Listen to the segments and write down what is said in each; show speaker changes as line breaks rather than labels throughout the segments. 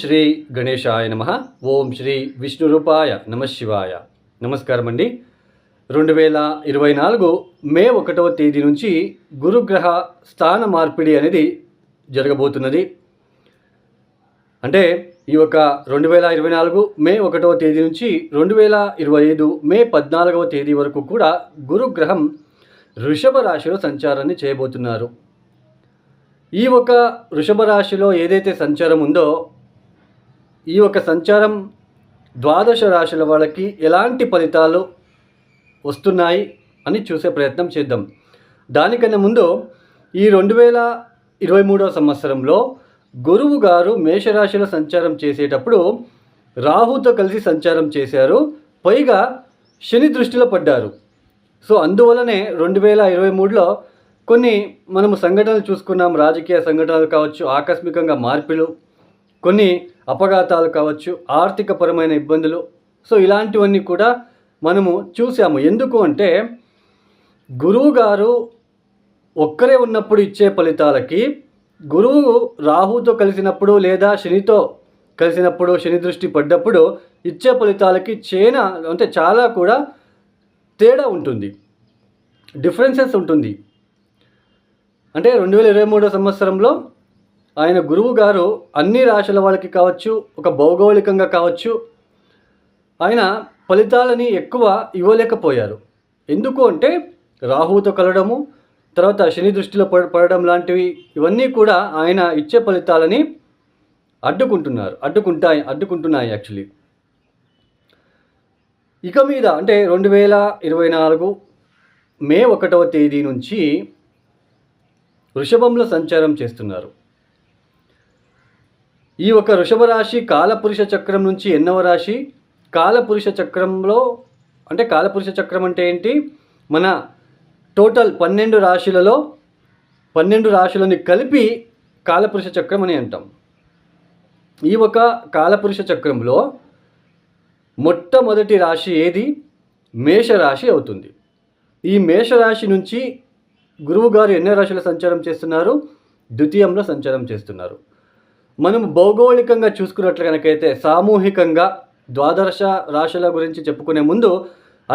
శ్రీ గణేశాయ నమః. ఓం శ్రీ విష్ణురూపాయ నమఃశివాయ. నమస్కారం అండి. 2024 మే 1వ తేదీ నుంచి గురుగ్రహ స్థాన మార్పిడి అనేది జరగబోతున్నది. అంటే ఈ యొక్క 2024 మే 1వ తేదీ నుంచి 2025 మే 14వ తేదీ వరకు కూడా గురుగ్రహం వృషభ రాశిలో సంచారాన్ని చేయబోతున్నారు. ఈ ఒక వృషభ రాశిలో ఏదైతే సంచారం ఉందో ఈ ఒక సంచారం ద్వాదశ రాశుల వాళ్ళకి ఎలాంటి ఫలితాలు వస్తున్నాయి అని చూసే ప్రయత్నం చేద్దాం. దానికన్నా ముందు ఈ 2023వ సంవత్సరంలో గురువు గారు మేషరాశిలో సంచారం చేసేటప్పుడు రాహుతో కలిసి సంచారం చేశారు. పైగా శని దృష్టిలో పడ్డారు. సో అందువలనే 2023లో కొన్ని మనము సంఘటనలు చూసుకున్నాం. రాజకీయ సంఘటనలు కావచ్చు, ఆకస్మికంగా మార్పులు, కొన్ని అపఘాతాలు కావచ్చు, ఆర్థికపరమైన ఇబ్బందులు. సో ఇలాంటివన్నీ కూడా మనము చూసాము. ఎందుకు అంటే గురువు గారు ఒక్కరే ఉన్నప్పుడు ఇచ్చే ఫలితాలకి గురువు రాహుతో కలిసినప్పుడు లేదా శనితో కలిసినప్పుడు, శని దృష్టి పడ్డప్పుడు ఇచ్చే ఫలితాలకి చాలా కూడా తేడా ఉంటుంది, డిఫరెన్సెస్ ఉంటుంది. అంటే 2023 సంవత్సరంలో ఆయన గురువు గారు అన్ని రాశుల వాళ్ళకి కావచ్చు, ఒక భౌగోళికంగా కావచ్చు, ఆయన ఫలితాలని ఎక్కువ ఇవ్వలేకపోయారు. ఎందుకు అంటే రాహుతో కలవడము, తర్వాత శని దృష్టిలో పడడం లాంటివి ఇవన్నీ కూడా ఆయన ఇచ్చే ఫలితాలని అడ్డుకుంటున్నాయి యాక్చువల్లీ. ఇక మీద అంటే 2024 మే 1వ తేదీ నుంచి వృషభంలో సంచారం చేస్తున్నారు. ఈ ఒక వృషభ రాశి కాలపురుష చక్రం నుంచి ఎన్నవ రాశి? కాలపురుష చక్రంలో అంటే కాలపురుష చక్రం అంటే ఏంటి? మన టోటల్ 12 రాశులలో 12 రాశులని కలిపి కాలపురుష చక్రం అని అంటాం. ఈ ఒక కాలపురుష చక్రంలో మొట్టమొదటి రాశి ఏది? మేషరాశి అవుతుంది. ఈ మేషరాశి నుంచి గురువు గారు ఎన్నో రాశుల సంచారం చేస్తున్నారు? ద్వితీయంలో సంచారం చేస్తున్నారు. మనం భౌగోళికంగా చూసుకున్నట్లు కనుకైతే సామూహికంగా ద్వాదశ రాశుల గురించి చెప్పుకునే ముందు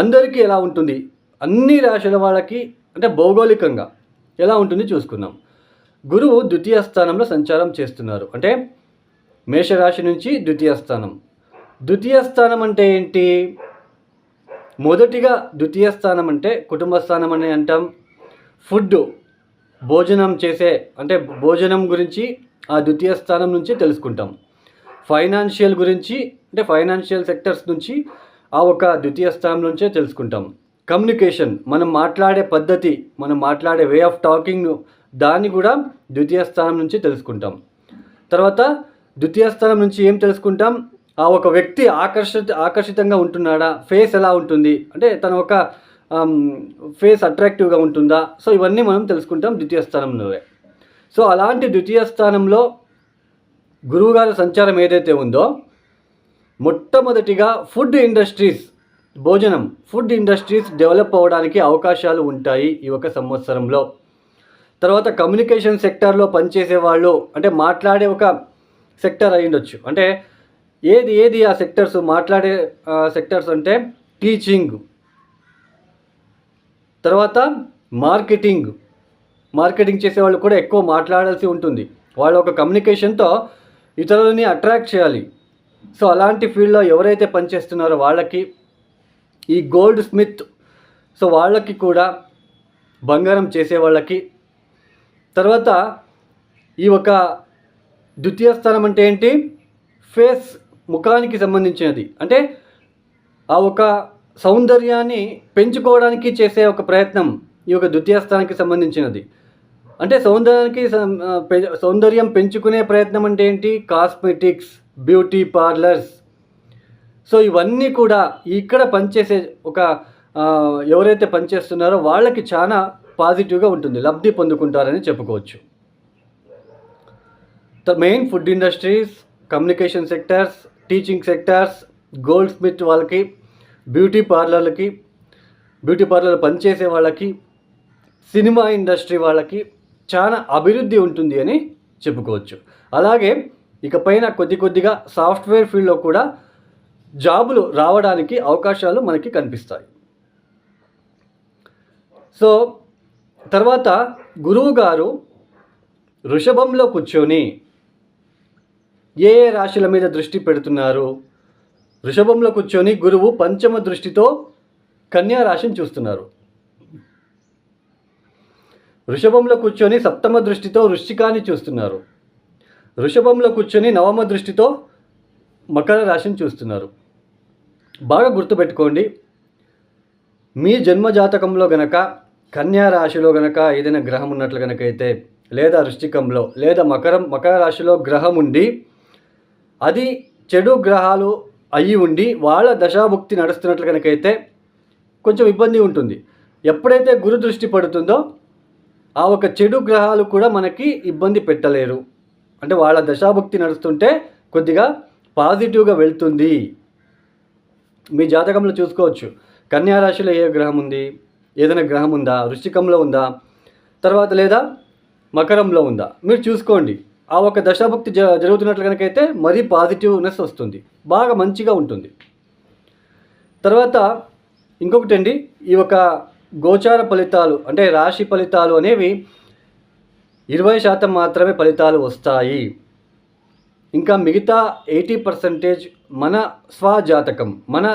అందరికీ ఎలా ఉంటుంది, అన్ని రాశుల వాళ్ళకి అంటే భౌగోళికంగా ఎలా ఉంటుంది చూసుకుందాం. గురువు ద్వితీయ స్థానంలో సంచారం చేస్తున్నారు. అంటే మేషరాశి నుంచి ద్వితీయ స్థానం. ద్వితీయ స్థానం అంటే ఏంటి? మొదటిగా ద్వితీయ స్థానం అంటే కుటుంబ స్థానం అని అంటాం. ఫుడ్, భోజనం చేసే అంటే భోజనం గురించి ఆ ద్వితీయ స్థానం నుంచి తెలుసుకుంటాం. ఫైనాన్షియల్ గురించి అంటే ఫైనాన్షియల్ సెక్టర్స్ నుంచి ఆ ఒక ద్వితీయ స్థానం నుంచే తెలుసుకుంటాం. కమ్యూనికేషన్, మనం మాట్లాడే పద్ధతి, మనం మాట్లాడే వే ఆఫ్ టాకింగ్, దాన్ని కూడా ద్వితీయ స్థానం నుంచి తెలుసుకుంటాం. తర్వాత ద్వితీయ స్థానం నుంచి ఏం తెలుసుకుంటాం? ఆ ఒక వ్యక్తి ఆకర్షితంగా ఉంటున్నాడా, ఫేస్ ఎలా ఉంటుంది అంటే తన ఒక ఫేస్ అట్రాక్టివ్గా ఉంటుందా. సో ఇవన్నీ మనం తెలుసుకుంటాం ద్వితీయ స్థానంలో. సో అలాంటి ద్వితీయ స్థానంలో గురువుగారి సంచారం ఏదైతే ఉందో మొట్టమొదటిగా ఫుడ్ ఇండస్ట్రీస్ డెవలప్ అవ్వడానికి అవకాశాలు ఉంటాయి ఈ ఒక సంవత్సరంలో. తర్వాత కమ్యూనికేషన్ సెక్టార్లో పనిచేసే వాళ్ళు అంటే మాట్లాడే ఒక సెక్టర్ అయి ఉండొచ్చు. అంటే ఏది ఆ సెక్టర్స్, మాట్లాడే సెక్టర్స్ అంటే టీచింగ్, తర్వాత మార్కెటింగ్ చేసేవాళ్ళు కూడా ఎక్కువ మాట్లాడాల్సి ఉంటుంది. వాళ్ళ ఒక కమ్యూనికేషన్తో ఇతరులని అట్రాక్ట్ చేయాలి. సో అలాంటి ఫీల్డ్లో ఎవరైతే పనిచేస్తున్నారో వాళ్ళకి, ఈ గోల్డ్ స్మిత్, సో వాళ్ళకి కూడా, బంగారం చేసే వాళ్ళకి. తర్వాత ఈ ఒక ద్వితీయ స్థానం అంటే ఏంటి? ఫేస్, ముఖానికి సంబంధించినది. అంటే ఆ ఒక సౌందర్యాన్ని పెంచుకోవడానికి చేసే ఒక ప్రయత్నం ఈ యొక్క ద్వితీయ స్థానానికి సంబంధించినది. అంటే సౌందర్యం పెంచుకునే ప్రయత్నం అంటే ఏంటి? Cosmetics, beauty parlours. సో ఇవన్నీ కూడా ఇక్కడ పనిచేసే ఒక ఎవరైతే పనిచేస్తున్నారో వాళ్ళకి చాలా పాజిటివ్గా ఉంటుంది, లబ్ధి పొందుకుంటారని చెప్పుకోవచ్చు. Main food industries, communication sectors, teaching sectors, gold Smith వాళ్ళకి, బ్యూటీ పార్లర్ పనిచేసే వాళ్ళకి, సినిమా ఇండస్ట్రీ వాళ్ళకి చాలా అభివృద్ధి ఉంటుంది అని చెప్పుకోవచ్చు. అలాగే ఇకపైన కొద్దిగా సాఫ్ట్వేర్ ఫీల్డ్లో కూడా జాబులు రావడానికి అవకాశాలు మనకి కనిపిస్తాయి. సో తర్వాత గురువు గారు వృషభంలో కూర్చొని ఏ రాశుల మీద దృష్టి పెడుతున్నారు? వృషభంలో కూర్చొని గురువు పంచమ దృష్టితో కన్యా రాశిని చూస్తున్నారు. వృషభంలో కూర్చొని సప్తమ దృష్టితో వృశ్చికాన్ని చూస్తున్నారు. వృషభంలో కూర్చొని నవమ దృష్టితో మకర రాశిని చూస్తున్నారు. బాగా గుర్తుపెట్టుకోండి, మీ జన్మ జాతకంలో గనక కన్యా రాశిలో గనక ఏదైనా గ్రహం ఉన్నట్లు గనక అయితే, లేదా వృశ్చికంలో లేదా మకర రాశిలో గ్రహం ఉండి అది చెడు గ్రహాలు అయ్యి ఉండి వాళ్ళ దశాభుక్తి నడుస్తున్నట్లు కనుకైతే కొంచెం ఇబ్బంది ఉంటుంది. ఎప్పుడైతే గురు దృష్టి పడుతుందో ఆ ఒక చెడు గ్రహాలు కూడా మనకి ఇబ్బంది పెట్టలేరు. అంటే వాళ్ళ దశాభుక్తి నడుస్తుంటే కొద్దిగా పాజిటివ్గా వెళ్తుంది. మీ జాతకంలో చూసుకోవచ్చు, కన్యా రాశిలో ఏ గ్రహం ఉంది, ఏదైనా గ్రహం ఉందా, వృశ్చికంలో ఉందా, తర్వాత లేదా మకరంలో ఉందా, మీరు చూసుకోండి. ఆ ఒక దశాభుక్తి జరుగుతున్నట్లు కనుకైతే మరీ పాజిటివ్నెస్ వస్తుంది, బాగా మంచిగా ఉంటుంది. తర్వాత ఇంకొకటి అండి, ఈ ఒక గోచార ఫలితాలు అంటే రాశి ఫలితాలు అనేవి 20% మాత్రమే ఫలితాలు వస్తాయి. ఇంకా మిగతా 80% మన స్వజాతకం, మన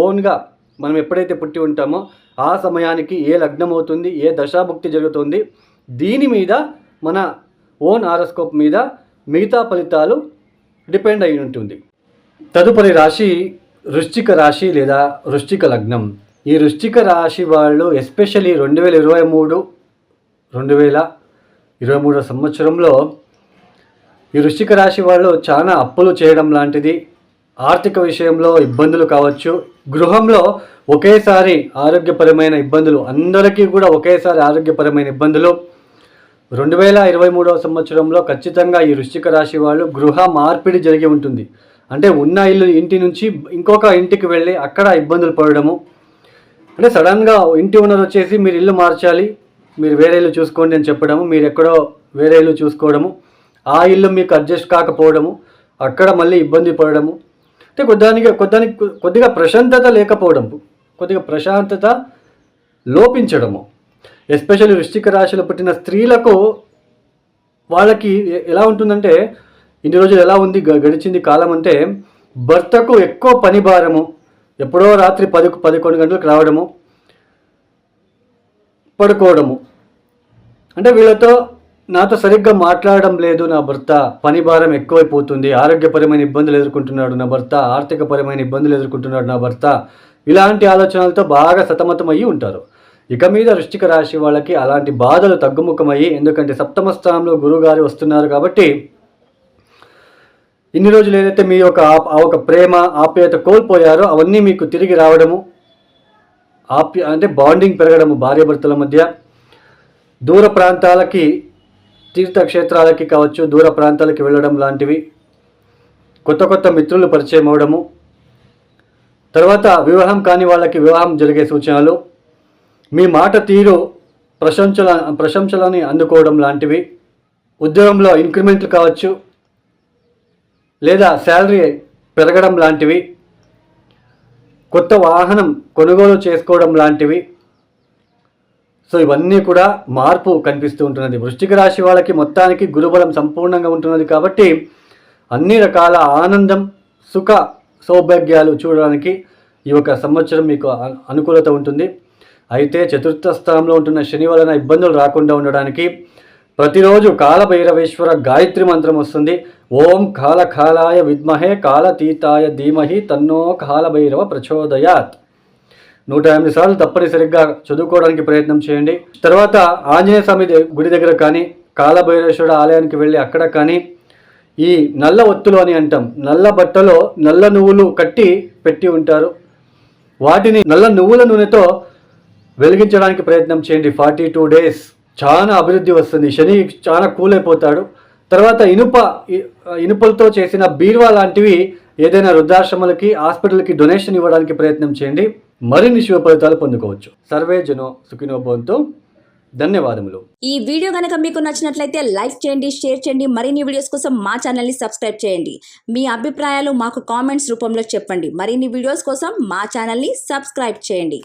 ఓన్గా మనం ఎప్పుడైతే పుట్టి ఉంటామో ఆ సమయానికి ఏ లగ్నం అవుతుంది, ఏ దశాభుక్తి జరుగుతుంది, దీని మీద మన ఓన్ హారోస్కోప్ మీద మిగతా ఫలితాలు డిపెండ్ అయి ఉంటుంది. తదుపరి రాశి వృశ్చిక రాశి లేదా వృశ్చిక లగ్నం. ఈ వృశ్చిక రాశి వాళ్ళు ఎస్పెషలీ 2023 సంవత్సరంలో ఈ వృశ్చిక రాశి వాళ్ళు చాలా అప్పులు చేయడం లాంటిది, ఆర్థిక విషయంలో ఇబ్బందులు కావచ్చు, గృహంలో ఒకేసారి ఆరోగ్యపరమైన ఇబ్బందులు, అందరికీ కూడా ఒకేసారి ఆరోగ్యపరమైన ఇబ్బందులు. 2023 సంవత్సరంలో ఖచ్చితంగా ఈ వృశ్చిక రాశి వాళ్ళు గృహ మార్పిడి జరిగి ఉంటుంది. అంటే ఉన్న ఇంటి నుంచి ఇంకొక ఇంటికి వెళ్ళి అక్కడ ఇబ్బందులు పడడము, అంటే సడన్గా ఇంటి ఓనర్ వచ్చేసి మీరు ఇల్లు మార్చాలి, మీరు వేరే ఇల్లు చూసుకోండి అని చెప్పడము, మీరు ఎక్కడో వేరే ఇల్లు చూసుకోవడము, ఆ ఇల్లు మీకు అడ్జస్ట్ కాకపోవడము, అక్కడ మళ్ళీ ఇబ్బంది పడడము, అంటే కొద్దిగా ప్రశాంతత లేకపోవడం, కొద్దిగా ప్రశాంతత లోపించడము. ఎస్పెషల్లీ వృశ్చిక రాశిలో పుట్టిన స్త్రీలకు వాళ్ళకి ఎలా ఉంటుందంటే, ఇన్ని రోజులు ఎలా ఉంది గడిచింది కాలం అంటే, భర్తకు ఎక్కువ పని భారము, ఎప్పుడో రాత్రి 10-11 గంటలకు రావడము, పడుకోవడము, అంటే నాతో సరిగ్గా మాట్లాడడం లేదు నా భర్త, పని భారం ఎక్కువైపోతుంది, ఆరోగ్యపరమైన ఇబ్బందులు ఎదుర్కొంటున్నాడు నా భర్త, ఆర్థికపరమైన ఇబ్బందులు ఎదుర్కొంటున్నాడు నా భర్త, ఇలాంటి ఆలోచనలతో బాగా సతమతమయ్యి ఉంటారు. ఇక మీద వృశ్చిక రాశి వాళ్ళకి అలాంటి బాధలు తగ్గుముఖమయ్యి, ఎందుకంటే సప్తమ స్థానంలో గురువుగారు వస్తున్నారు కాబట్టి ఇన్ని రోజులు ఏదైతే మీ యొక్క ఆ ఒక ప్రేమ ఆప్యాయత కోల్పోయారో అవన్నీ మీకు తిరిగి రావడము, అంటే బాండింగ్ పెరగడము భార్యాభర్తల మధ్య, దూర ప్రాంతాలకి తీర్థక్షేత్రాలకి కావచ్చు, దూర ప్రాంతాలకి వెళ్ళడం లాంటివి, కొత్త మిత్రులు పరిచయం అవడము, తర్వాత వివాహం కాని వాళ్ళకి వివాహం జరిగే సూచనలు, మీ మాట తీరు ప్రశంసలని అందుకోవడం లాంటివి, ఉద్యోగంలో ఇంక్రిమెంట్లు కావచ్చు, లేదా శాలరీ పెరగడం లాంటివి, కొత్త వాహనం కొనుగోలు చేసుకోవడం లాంటివి. సో ఇవన్నీ కూడా మార్పు కనిపిస్తూ ఉంటున్నది. వృశ్చిక రాశి వాళ్ళకి మొత్తానికి గురుబలం సంపూర్ణంగా ఉంటున్నది కాబట్టి అన్ని రకాల ఆనందం, సుఖ సౌభాగ్యాలు చూడడానికి ఈ ఒక సంవత్సరం మీకు అనుకూలత ఉంటుంది. అయితే చతుర్థ స్థానంలో ఉంటున్న శని వలన ఇబ్బందులు రాకుండా ఉండడానికి ప్రతిరోజు కాలభైరవేశ్వర గాయత్రి మంత్రం వస్తుంది. ఓం కాలకాలాయ విద్మహే కాలతీతాయ ధీమహి తన్నో కాలభైరవ ప్రచోదయాత్. 108 సార్లు తప్పనిసరిగా చదువుకోవడానికి ప్రయత్నం చేయండి. తర్వాత ఆంజనేయ స్వామి గుడి దగ్గర కానీ, కాలభైరవేశ్వరుడు ఆలయానికి వెళ్ళి అక్కడ కానీ ఈ నల్ల ఒత్తులు అని అంటాం, నల్ల బట్టలో నల్ల నువ్వులు కట్టి పెట్టి ఉంటారు, వాటిని నల్ల నువ్వుల నూనెతో వెలిగించడానికి ప్రయత్నం చేయండి. 42 డేస్ చాలా అభివృద్ధి వస్తుంది, శని చాలా కూల్ అయిపోతాడు. తర్వాత ఇనుపలతో చేసిన బీరువా లాంటివి ఏదైనా వృద్ధాశ్రమాలకి, హాస్పిటల్కి డొనేషన్ ఇవ్వడానికి ప్రయత్నం చేయండి. మరిన్ని శుభ ఫలితాలు పొందుకోవచ్చు. సర్వే జనో సుఖినో భవంతు. ధన్యవాదములు.
ఈ వీడియో కనుక మీకు నచ్చినట్లయితే లైక్ చేయండి, షేర్ చేయండి. మరిన్ని వీడియోస్ కోసం మా ఛానల్ని సబ్స్క్రైబ్ చేయండి. మీ అభిప్రాయాలు మాకు కామెంట్స్ రూపంలో చెప్పండి. మరిన్ని వీడియోస్ కోసం మా ఛానల్ని సబ్స్క్రైబ్ చేయండి.